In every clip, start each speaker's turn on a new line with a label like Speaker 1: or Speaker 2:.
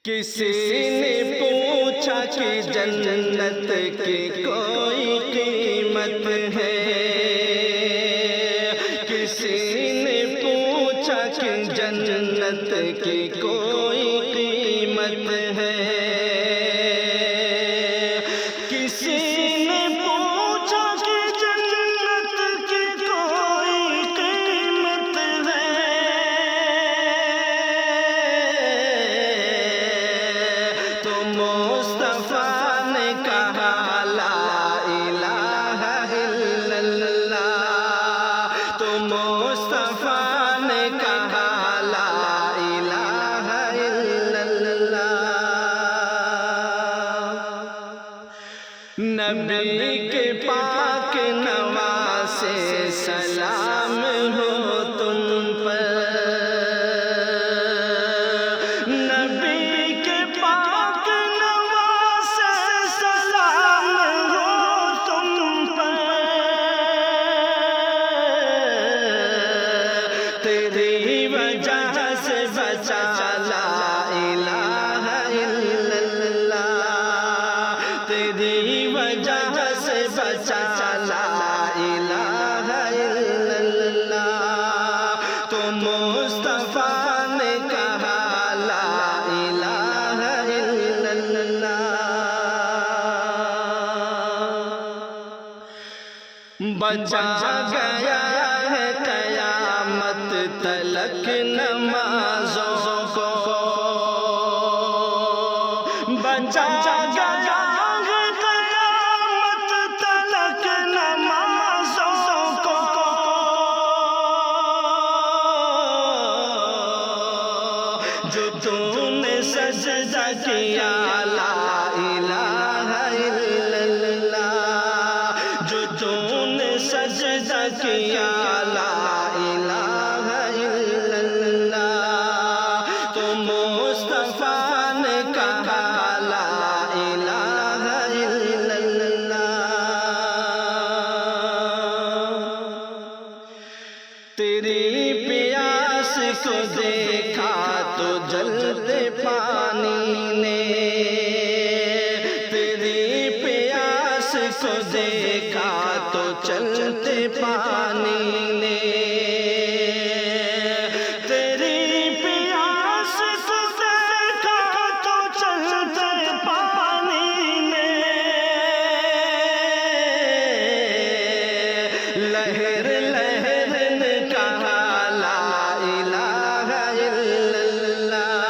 Speaker 1: کسی نے پوچھا کہ جنت کی کوئی قیمت ہے، کسی نے پوچھا کہ جنت کی کوئی قیمت ہے، کسی نے پوچھا کہ جنت کی کوئی قیمت ہے، تو مصطفیٰ نے کہا لا الہ الا اللہ، تو مصطفیٰ نے کہا لا الہ الا اللہ۔ نبی کے پاک نواز سے سلام ہو تم پر، نبی کے پاک نواز سے سلام ہو تم پر، تیری وجہ سے بچا لا الہ الا اللہ، تیری وجہ سے بچا لا الہ الا اللہ، تو مصطفیٰ نے کہا لا الہ الا اللہ۔ بچا گیا ہے قیامت تلک نمازوں کو، بچا گیا ہے قیامت تلک نمازوں کو، جو تو نے سجدہ کیا لا الہ الا اللہ، جو تو نے سجدہ کیا لا الہ الا اللہ، تو مصطفیٰ نے کہا لا الہ الا اللہ۔ تیری پیاس کو دیکھا تو جلتے پانی نے، تیری پیاس کو دیکھا تو چلتے پانی نے، تیری پیاس کو دیکھا تو چلتے پانی نے، لہر لہر نے کہا لا الہ الا اللہ،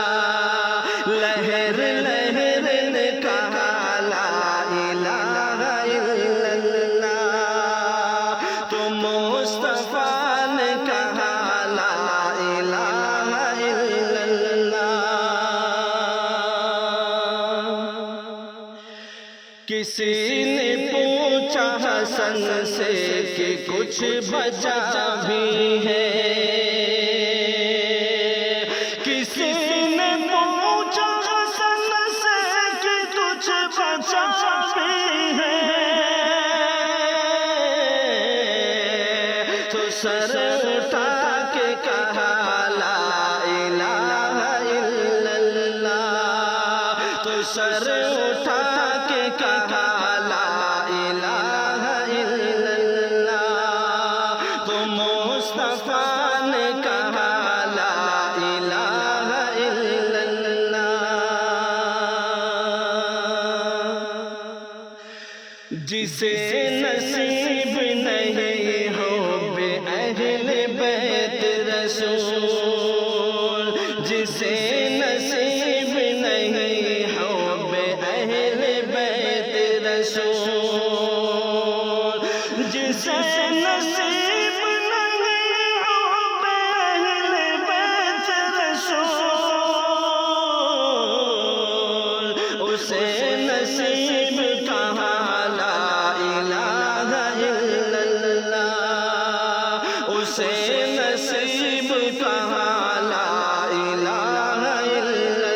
Speaker 1: لہر لہر نے کہا لا الہ الا اللہ، تو مصطفیٰ نے کہا لا الہ الا اللہ۔ کسی نے پوچھا حسن سے کہ کچھ بچا بھی ہے، کسی نے پوچھا حسن سے کہ کچھ بچا بھی ہے، تو سر اٹھا کے کہا لا الہ الا اللہ، تو سر اٹھا کے کہا لا الہ الا اللہ، تو مصطفیٰ نے کہا لا الہ الا اللہ۔ جسے نصیب نہیں ہو بے اہل بیت رسول، جسے نصیب نہیں ہو بے اہل بیت رسول، جسے نصیب نہیں ہو بے اہل بیت رسول، اسے نصیب کہا لا الہ الا اللہ، اسے نصیب کہا لا الہ الا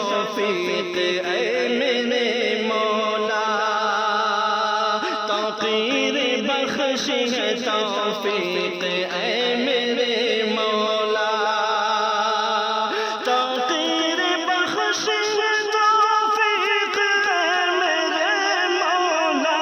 Speaker 1: توفیق اے میرے مولا، توقیر بخش ہے توفیق اے میرے مولا، توقیر بخش ہے توفیق اے میرے مولا،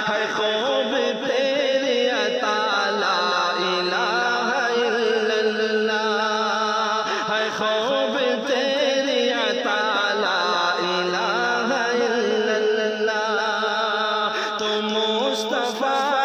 Speaker 1: ہے خوب تیری عطا لا الہ الا اللہ، ہے خوب تیری عطا لا الہ الا اللہ، تو مصطفیٰ